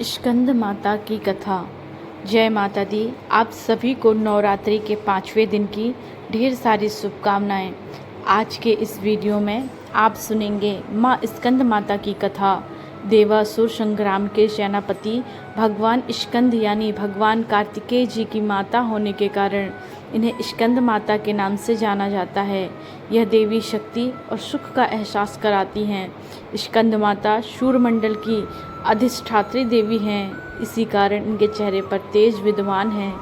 स्कंद माता की कथा। जय माता दी। आप सभी को नवरात्रि के 5वें दिन की ढेर सारी शुभकामनाएं। आज के इस वीडियो में आप सुनेंगे माँ स्कंद माता की कथा। देवासुर संग्राम के सेनापति भगवान स्कंद यानी भगवान कार्तिकेय जी की माता होने के कारण इन्हें स्कंद माता के नाम से जाना जाता है। यह देवी शक्ति और सुख का एहसास कराती हैं। स्कंद माता शूरमंडल की अधिष्ठात्री देवी हैं। इसी कारण इनके चेहरे पर तेज विद्वान है।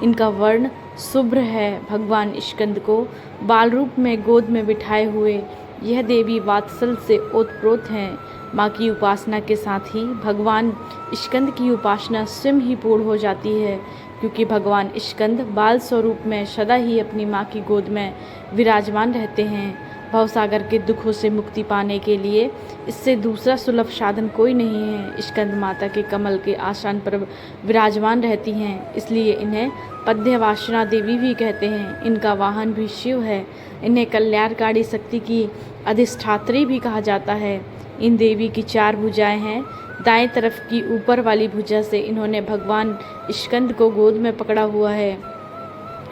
इनका वर्ण शुभ्र है। भगवान स्कंद को बाल रूप में गोद में बिठाए हुए यह देवी वात्सल से ओतप्रोत हैं। माँ की उपासना के साथ ही भगवान स्कंद की उपासना स्वयं ही पूर्ण हो जाती है, क्योंकि भगवान स्कंद बाल स्वरूप में सदा ही अपनी माँ की गोद में विराजमान रहते हैं। भवसागर के दुखों से मुक्ति पाने के लिए इससे दूसरा सुलभ साधन कोई नहीं है। स्कंद माता के कमल के आसन पर विराजमान रहती हैं, इसलिए इन्हें पद्यवासना देवी भी कहते हैं। इनका वाहन भी शिव है। इन्हें कल्याणकारी शक्ति की अधिष्ठात्री भी कहा जाता है। इन देवी की 4 भुजाएं हैं। दाएं तरफ की ऊपर वाली भुजा से इन्होंने भगवान स्कंद को गोद में पकड़ा हुआ है।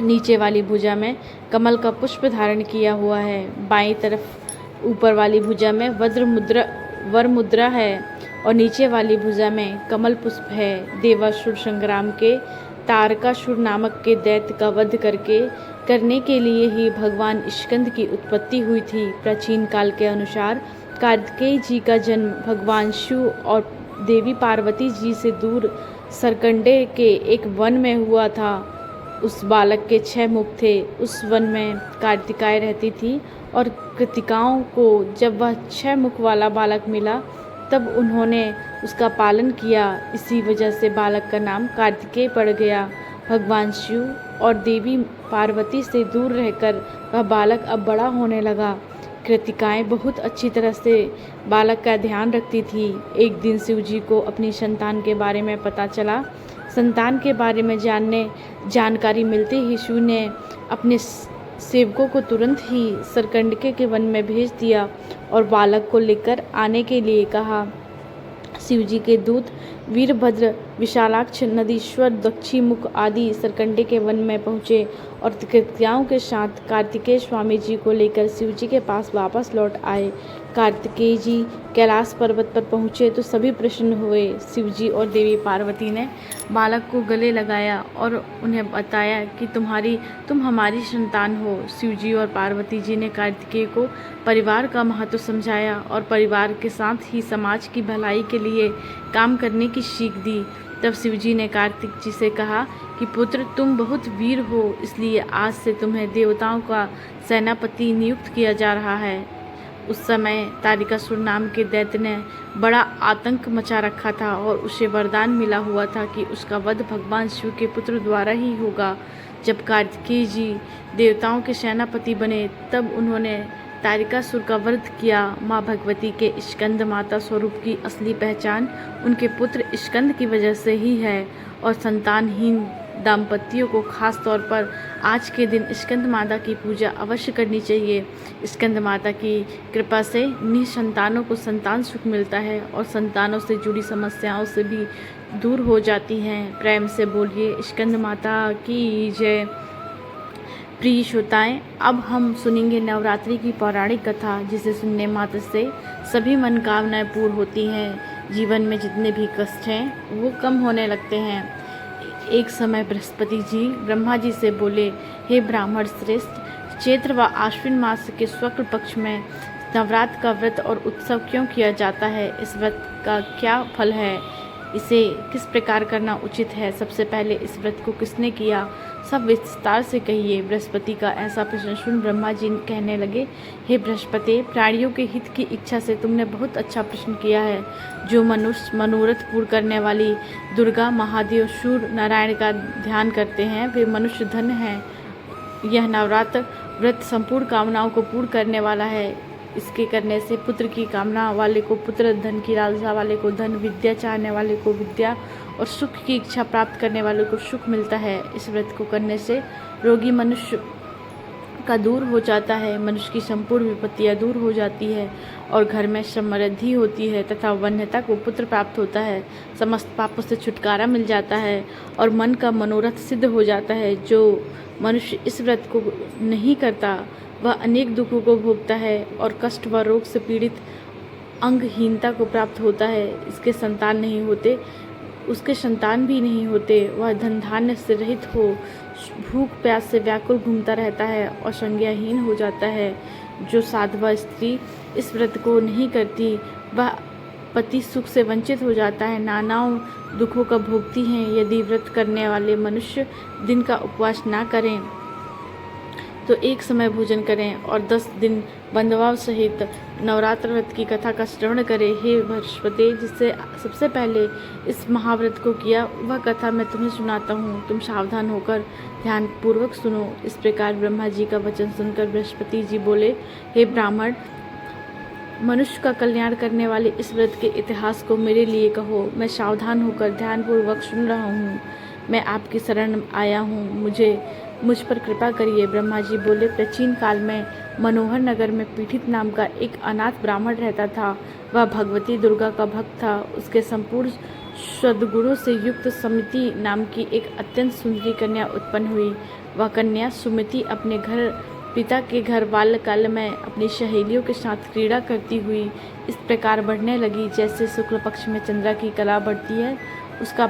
नीचे वाली भुजा में कमल का पुष्प धारण किया हुआ है। बाईं तरफ ऊपर वाली भुजा में वर मुद्रा है और नीचे वाली भुजा में कमल पुष्प है। देवासुर संग्राम के तारकासुर नामक के दैत्य का वध करने के लिए ही भगवान स्कंद की उत्पत्ति हुई थी। प्राचीन काल के अनुसार कार्तिकेय जी का जन्म भगवान शिव और देवी पार्वती जी से दूर सरकंडे के एक वन में हुआ था। उस बालक के 6 मुख थे। उस वन में कार्तिकाय रहती थी और कृतिकाओं को जब वह 6 मुख वाला बालक मिला तब उन्होंने उसका पालन किया। इसी वजह से बालक का नाम कार्तिकेय पड़ गया। भगवान शिव और देवी पार्वती से दूर रहकर वह बालक अब बड़ा होने लगा। कृतिकाएँ बहुत अच्छी तरह से बालक का ध्यान रखती थी। एक दिन शिव जी को अपनी संतान के बारे में पता चला। संतान के बारे में जानकारी मिलते ही शिव ने अपने सेवकों को तुरंत ही सरकंडके के वन में भेज दिया और बालक को लेकर आने के लिए कहा। शिव जी के दूत वीरभद्र, विशालाक्ष, नदीश्वर, दक्षी मुख आदि सरकंडे के वन में पहुँचे और कृतिकाओं के साथ कार्तिकेय स्वामी जी को लेकर शिव जी के पास वापस लौट आए। कार्तिकेय जी कैलाश पर्वत पर पहुँचे तो सभी प्रसन्न हुए। शिव जी और देवी पार्वती ने बालक को गले लगाया और उन्हें बताया कि तुम हमारी संतान हो। शिव जी और पार्वती जी ने कार्तिकेय को परिवार का महत्व समझाया और परिवार के साथ ही समाज की भलाई के लिए काम करने की सीख दी। तब शिव जी ने कार्तिक जी से कहा कि पुत्र, तुम बहुत वीर हो, इसलिए आज से तुम्हें देवताओं का सेनापति नियुक्त किया जा रहा है। उस समय तारकासुर नाम के दैत्य ने बड़ा आतंक मचा रखा था और उसे वरदान मिला हुआ था कि उसका वध भगवान शिव के पुत्र द्वारा ही होगा। जब कार्तिकेय जी देवताओं के सेनापति बने तब उन्होंने तारकासुर का वध किया। माँ भगवती के स्कंद माता स्वरूप की असली पहचान उनके पुत्र स्कंद की वजह से ही है और संतानहीन दाम्पत्यों को खास तौर पर आज के दिन स्कंद माता की पूजा अवश्य करनी चाहिए। स्कंद माता की कृपा से निसंतानों को संतान सुख मिलता है और संतानों से जुड़ी समस्याओं से भी दूर हो जाती हैं। प्रेम से बोलिए स्कंद माता की जय। प्रिय श्रोताएं, अब हम सुनेंगे नवरात्रि की पौराणिक कथा, जिसे सुनने मात्र से सभी मनोकामनाएं पूर्ण होती हैं। जीवन में जितने भी कष्ट हैं वो कम होने लगते हैं। एक समय बृहस्पति जी ब्रह्मा जी से बोले, हे ब्राह्मण श्रेष्ठ, चैत्र व आश्विन मास के शुक्ल पक्ष में नवरात्र का व्रत और उत्सव क्यों किया जाता है? इस व्रत का क्या फल है? इसे किस प्रकार करना उचित है? सबसे पहले इस व्रत को किसने किया? सब विस्तार से कहिए। बृहस्पति का ऐसा प्रश्न सुन ब्रह्मा जी कहने लगे, हे बृहस्पति, प्राणियों के हित की इच्छा से तुमने बहुत अच्छा प्रश्न किया है। जो मनुष्य मनोरथ पूर्ण करने वाली दुर्गा, महादेव, सूर्य नारायण का ध्यान करते हैं वे मनुष्य धन हैं। यह नवरात्र व्रत संपूर्ण कामनाओं को पूर्ण करने वाला है। इसके करने से पुत्र की कामना वाले को पुत्र, धन की लालसा वाले को धन, विद्या चाहने वाले को विद्या और सुख की इच्छा प्राप्त करने वालों को सुख मिलता है। इस व्रत को करने से रोगी मनुष्य का दूर हो जाता है, मनुष्य की संपूर्ण विपत्तियाँ दूर हो जाती है और घर में समृद्धि होती है तथा वन्यता को पुत्र प्राप्त होता है। समस्त पापों से छुटकारा मिल जाता है और मन का मनोरथ सिद्ध हो जाता है। जो मनुष्य इस व्रत को नहीं करता वह अनेक दुखों को भोगता है और कष्ट व रोग से पीड़ित अंगहीनता को प्राप्त होता है। इसके संतान नहीं होते, उसके संतान भी नहीं होते। वह धन धान्य से रहित हो भूख प्यास से व्याकुल घूमता रहता है और संज्ञाहीन हो जाता है। जो साधवा स्त्री इस व्रत को नहीं करती वह पति सुख से वंचित हो जाता है, नानाओं दुखों का भोगती हैं। यदि व्रत करने वाले मनुष्य दिन का उपवास ना करें तो एक समय भोजन करें और 10 दिन बंधुओं सहित नवरात्र व्रत की कथा का श्रवण करें। हे बृहस्पति, जिससे सबसे पहले इस महाव्रत को किया वह कथा मैं तुम्हें सुनाता हूँ, तुम सावधान होकर ध्यान पूर्वक सुनो। इस प्रकार ब्रह्मा जी का वचन सुनकर बृहस्पति जी बोले, हे ब्राह्मण, मनुष्य का कल्याण करने वाले इस व्रत के इतिहास को मेरे लिए कहो। मैं सावधान होकर ध्यानपूर्वक सुन रहा हूँ। मैं आपकी शरण आया हूँ, मुझ पर कृपा करिए। ब्रह्मा जी बोले, प्राचीन काल में मनोहर नगर में पीठित नाम का एक अनाथ ब्राह्मण रहता था। वह भगवती दुर्गा का भक्त था। उसके संपूर्ण सद्गुणों से युक्त सुमति नाम की एक अत्यंत सुंदरी कन्या उत्पन्न हुई। वह कन्या सुमति अपने पिता के घर बाल्यकाल में अपनी सहेलियों के साथ क्रीड़ा करती हुई इस प्रकार बढ़ने लगी जैसे शुक्ल पक्ष में चंद्रा की कला बढ़ती है। उसका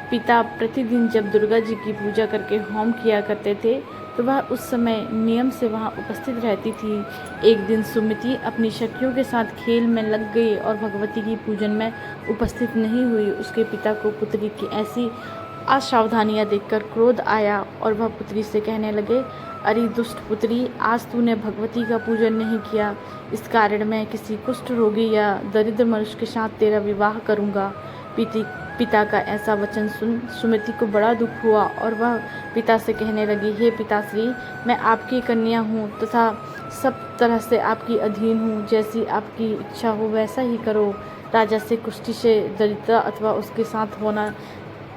पिता प्रतिदिन जब दुर्गा जी की पूजा करके होम किया करते थे तो वह उस समय नियम से वहां उपस्थित रहती थी। एक दिन सुमति अपनी सखियों के साथ खेल में लग गई और भगवती की पूजन में उपस्थित नहीं हुई। उसके पिता को पुत्री की ऐसी असावधानियां देखकर क्रोध आया और वह पुत्री से कहने लगे, अरे दुष्ट पुत्री, आज तूने भगवती का पूजन नहीं किया, इस कारण मैं किसी कुष्ठ रोगी या दरिद्र मनुष्य के साथ तेरा विवाह करूँगा। पिता का ऐसा वचन सुन सुमति को बड़ा दुख हुआ और वह पिता से कहने लगी, हे पिताश्री, मैं आपकी कन्या हूँ तथा सब तरह से आपकी अधीन हूँ। जैसी आपकी इच्छा हो वैसा ही करो। राजा से कुष्ठी से दरिद्रता अथवा उसके साथ होना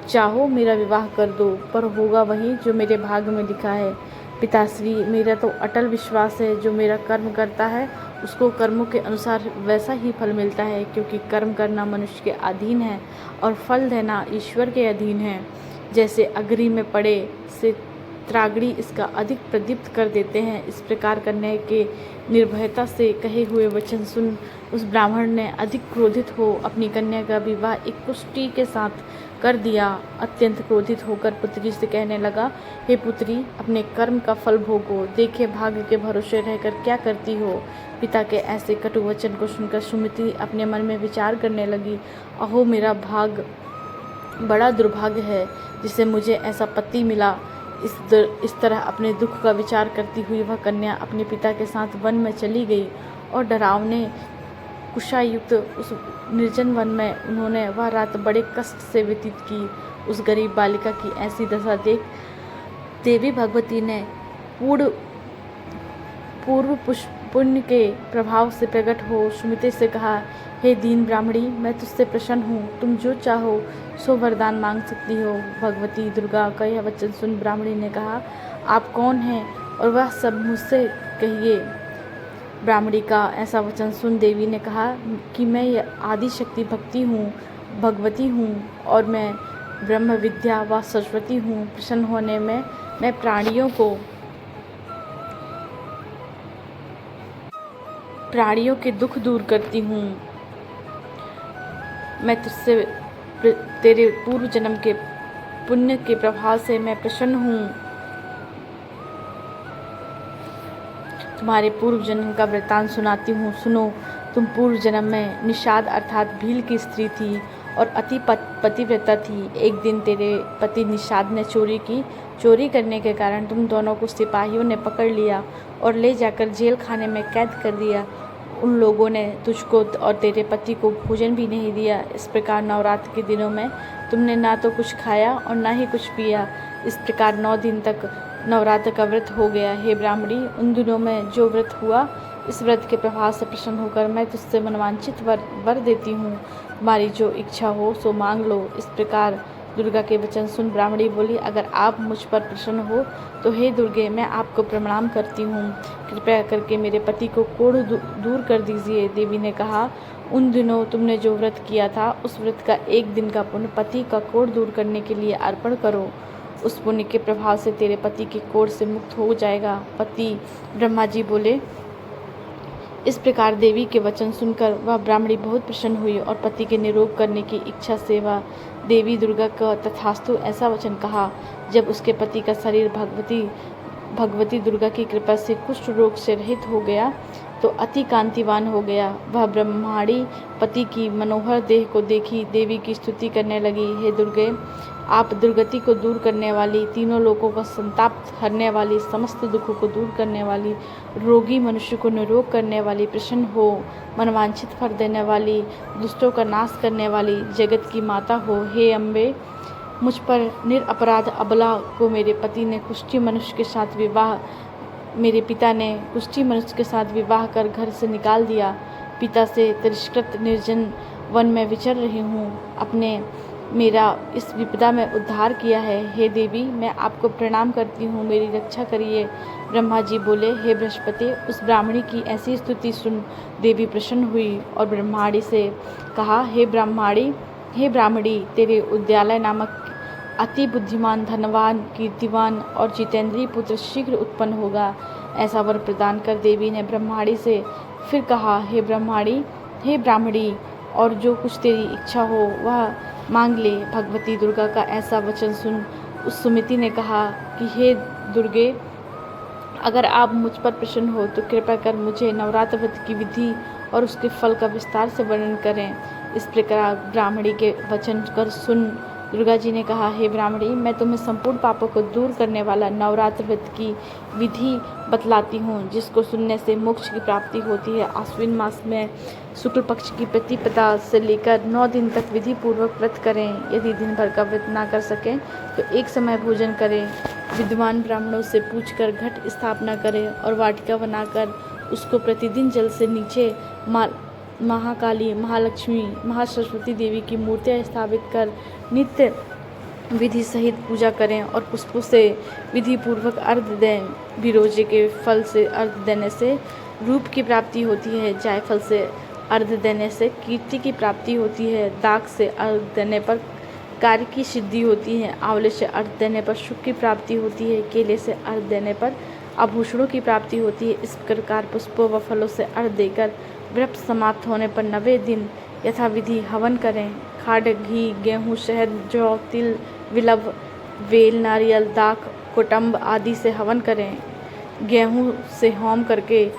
चाहो मेरा विवाह कर दो, पर होगा वही जो मेरे भाग्य में लिखा है। पिताश्री, मेरा तो अटल विश्वास है, जो मेरा कर्म करता है उसको कर्मों के अनुसार वैसा ही फल मिलता है, क्योंकि कर्म करना मनुष्य के अधीन है और फल देना ईश्वर के अधीन है। जैसे अग्नि में पड़े से त्रागड़ी इसका अधिक प्रदीप्त कर देते हैं, इस प्रकार करने के निर्भयता से कहे हुए वचन सुन उस ब्राह्मण ने अधिक क्रोधित हो अपनी कन्या का विवाह एक कुष्ठी के साथ कर दिया। अत्यंत क्रोधित होकर पुत्री से कहने लगा, हे पुत्री, अपने कर्म का फल भोगो, देखे भाग्य के भरोसे रहकर क्या करती हो। पिता के ऐसे कटु वचन को सुनकर सुमति अपने मन में विचार करने लगी, अहो मेरा भाग्य बड़ा दुर्भाग्य है जिसे मुझे ऐसा पति मिला। इस तरह अपने दुख का विचार करती हुई वह कन्या अपने पिता के साथ वन में चली गई और डरावने कुशायुक्त उस निर्जन वन में उन्होंने वह रात बड़े कष्ट से व्यतीत की। उस गरीब बालिका की ऐसी दशा देख देवी भगवती ने पूर्व पुण्य के प्रभाव से प्रकट हो सुमति से कहा, हे दीन ब्राह्मणी, मैं तुझसे प्रसन्न हूँ, तुम जो चाहो सो वरदान मांग सकती हो। भगवती दुर्गा का यह वचन सुन ब्राह्मणी ने कहा, आप कौन हैं और वह सब मुझसे कहिए। ब्राह्मणी का ऐसा वचन सुन देवी ने कहा कि मैं आदि शक्ति भगवती हूँ और मैं ब्रह्म विद्या व सरस्वती हूँ। प्रसन्न होने में मैं प्राणियों के दुख दूर करती हूँ। मैं तुझसे तेरे पूर्व जन्म के पुण्य के प्रभाव से मैं प्रसन्न हूँ। तुम्हारे पूर्व जन्म का वृत्तांत सुनाती हूँ, सुनो। तुम पूर्व जन्म में निषाद अर्थात भील की स्त्री थी और अति पतिव्रता थी। एक दिन तेरे पति निषाद ने चोरी की। चोरी करने के कारण तुम दोनों को सिपाहियों ने पकड़ लिया और ले जाकर जेल खाने में कैद कर दिया। उन लोगों ने तुझको और तेरे पति को भोजन भी नहीं दिया। इस प्रकार नवरात्र के दिनों में तुमने ना तो कुछ खाया और ना ही कुछ पिया। इस प्रकार 9 दिन तक नवरात्र का व्रत हो गया। हे ब्राह्मणी, उन दिनों में जो व्रत हुआ, इस व्रत के प्रभाव से प्रसन्न होकर मैं तुझसे मनवांछित वर देती हूँ। तुम्हारी जो इच्छा हो सो मांग लो। इस प्रकार दुर्गा के वचन सुन ब्राह्मणी बोली, अगर आप मुझ पर प्रसन्न हो तो हे दुर्गे, मैं आपको प्रणाम करती हूँ। कृपया करके मेरे पति को कोढ़ दूर कर दीजिए। देवी ने कहा, उन दिनों तुमने जो व्रत किया था उस व्रत का एक दिन का पुण्य पति का कोढ़ दूर करने के लिए अर्पण करो। उस पुण्य के प्रभाव से तेरे पति के कोढ़ से मुक्त हो जाएगा। पति ब्रह्मा जी बोले। इस प्रकार देवी के वचन सुनकर वह ब्राह्मणी बहुत प्रसन्न हुई और पति के निरोग करने की इच्छा से वह देवी दुर्गा का तथास्तु ऐसा वचन कहा। जब उसके पति का शरीर भगवती दुर्गा की कृपा से कुष्ठ रोग से रहित हो गया तो अति कांतिवान हो गया। वह ब्रह्माणी पति की मनोहर देह को देखी देवी की स्तुति करने लगी, हे दुर्गे, आप दुर्गति को दूर करने वाली, तीनों लोगों का संताप हरने वाली, समस्त दुखों को दूर करने वाली, रोगी मनुष्य को निरोग करने वाली, प्रसन्न हो, मनवांछित फल देने वाली, दुष्टों का नाश करने वाली, जगत की माता हो। हे अम्बे, मुझ पर निरपराध अबला को मेरे पिता ने कुष्ठी मनुष्य के साथ विवाह कर घर से निकाल दिया। पिता से तिरस्कृत निर्जन वन में विचर रही हूँ। अपने मेरा इस विपदा में उद्धार किया है। हे देवी, मैं आपको प्रणाम करती हूँ, मेरी रक्षा करिए। ब्रह्मा जी बोले, हे बृहस्पति, उस ब्राह्मणी की ऐसी स्तुति सुन देवी प्रसन्न हुई और ब्रह्माणी से कहा, हे ब्राह्मणी, तेरे उद्यालय नामक अति बुद्धिमान, धनवान, कीर्तिवान और जितेंद्रीय पुत्र शीघ्र उत्पन्न होगा। ऐसा वर प्रदान कर देवी ने ब्रह्माणी से फिर कहा, हे ब्राह्मणी, और जो कुछ तेरी इच्छा हो वह मांग ले। भगवती दुर्गा का ऐसा वचन सुन उस सुमति ने कहा कि हे दुर्गे, अगर आप मुझ पर प्रसन्न हो तो कृपा कर मुझे नवरात्र व्रत की विधि और उसके फल का विस्तार से वर्णन करें। इस प्रकार ब्राह्मणी के वचन कर सुन दुर्गा जी ने कहा, हे ब्राह्मणी, मैं तुम्हें संपूर्ण पापों को दूर करने वाला नवरात्र व्रत की विधि बतलाती हूँ, जिसको सुनने से मोक्ष की प्राप्ति होती है। आश्विन मास में शुक्ल पक्ष की प्रतिपदा से लेकर 9 दिन तक विधि पूर्वक व्रत करें। यदि दिन भर का व्रत ना कर सकें तो एक समय भोजन करें। विद्वान ब्राह्मणों से पूछकर घट स्थापना करें और वाटिका बनाकर उसको प्रतिदिन जल से नीचे महाकाली, महालक्ष्मी, महासरस्वती देवी की मूर्तियाँ स्थापित कर नित्य विधि सहित पूजा करें और पुष्पों से विधि पूर्वक अर्घ्य दें। बिरोजे के फल से अर्घ्य देने से रूप की प्राप्ति होती है। जायफल से अर्घ्य देने से कीर्ति की प्राप्ति होती है। दाख से अर्घ्य देने पर कार्य की सिद्धि होती है। आंवले से अर्घ्य देने पर सुख की प्राप्ति होती है। केले से अर्घ्य देने पर आभूषणों की प्राप्ति होती है। इस प्रकार पुष्पों व फलों से अर्घ्य देकर व्रत समाप्त होने पर 90 दिन यथाविधि हवन करें। खाड़, घी, गेहूँ, शहद, जौ, तिल, विलव, वेल, नारियल, दाख, कोटम्ब आदि से हवन करें। गेहूँ से होम करके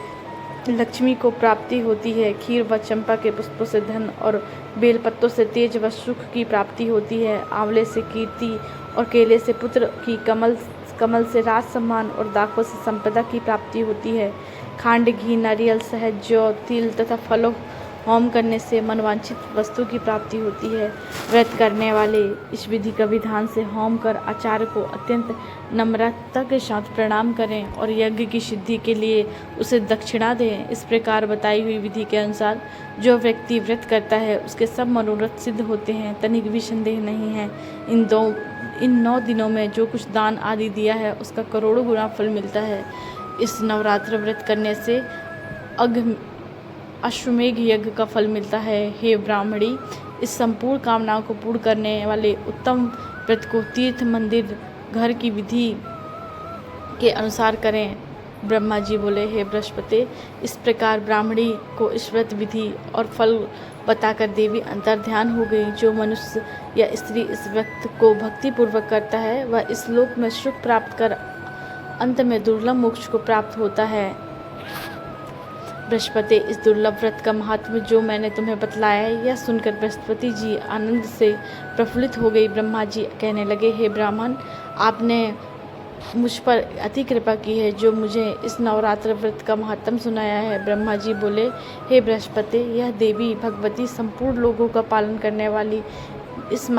लक्ष्मी को प्राप्ति होती है। खीर व चंपा के पुष्पों से धन और बेल पत्तों से तेज व सुख की प्राप्ति होती है। आंवले से कीर्ति और केले से पुत्र की, कमल से राज सम्मान और दाखों से संपदा की प्राप्ति होती है। खांड, घी, नारियल, शहद, जौ, तिल तथा फलों होम करने से मनवांछित वस्तु की प्राप्ति होती है। व्रत करने वाले इस विधि का विधान से होम कर आचार्य को अत्यंत नम्रता के साथ प्रणाम करें और यज्ञ की सिद्धि के लिए उसे दक्षिणा दें। इस प्रकार बताई हुई विधि के अनुसार जो व्यक्ति व्रत करता है उसके सब मनोरथ सिद्ध होते हैं, तनिक भी संदेह नहीं है। इन 9 दिनों में जो कुछ दान आदि दिया है उसका करोड़ों गुना फल मिलता है। इस नवरात्र व्रत करने से अश्वमेघ यज्ञ का फल मिलता है। हे ब्राह्मणी, इस संपूर्ण कामनाओं को पूर्ण करने वाले उत्तम व्रत को तीर्थ, मंदिर, घर की विधि के अनुसार करें। ब्रह्मा जी बोले, हे बृहस्पति, इस प्रकार ब्राह्मणी को इस व्रत विधि और फल बताकर देवी अंतर्ध्यान हो गई। जो मनुष्य या स्त्री इस व्रत को भक्तिपूर्वक करता है वह इस लोक में सुख प्राप्त कर अंत में दुर्लभ मोक्ष को प्राप्त होता है। बृहस्पति, इस दुर्लभ व्रत का महात्म्य जो मैंने तुम्हें बतलाया है, यह सुनकर बृहस्पति जी आनंद से प्रफुल्लित हो गई। ब्रह्मा जी कहने लगे, हे ब्राह्मण, आपने मुझ पर अति कृपा की है जो मुझे इस नवरात्र व्रत का महात्म्य सुनाया है। ब्रह्मा जी बोले, हे बृहस्पति, यह देवी भगवती संपूर्ण लोगों का पालन करने वाली इस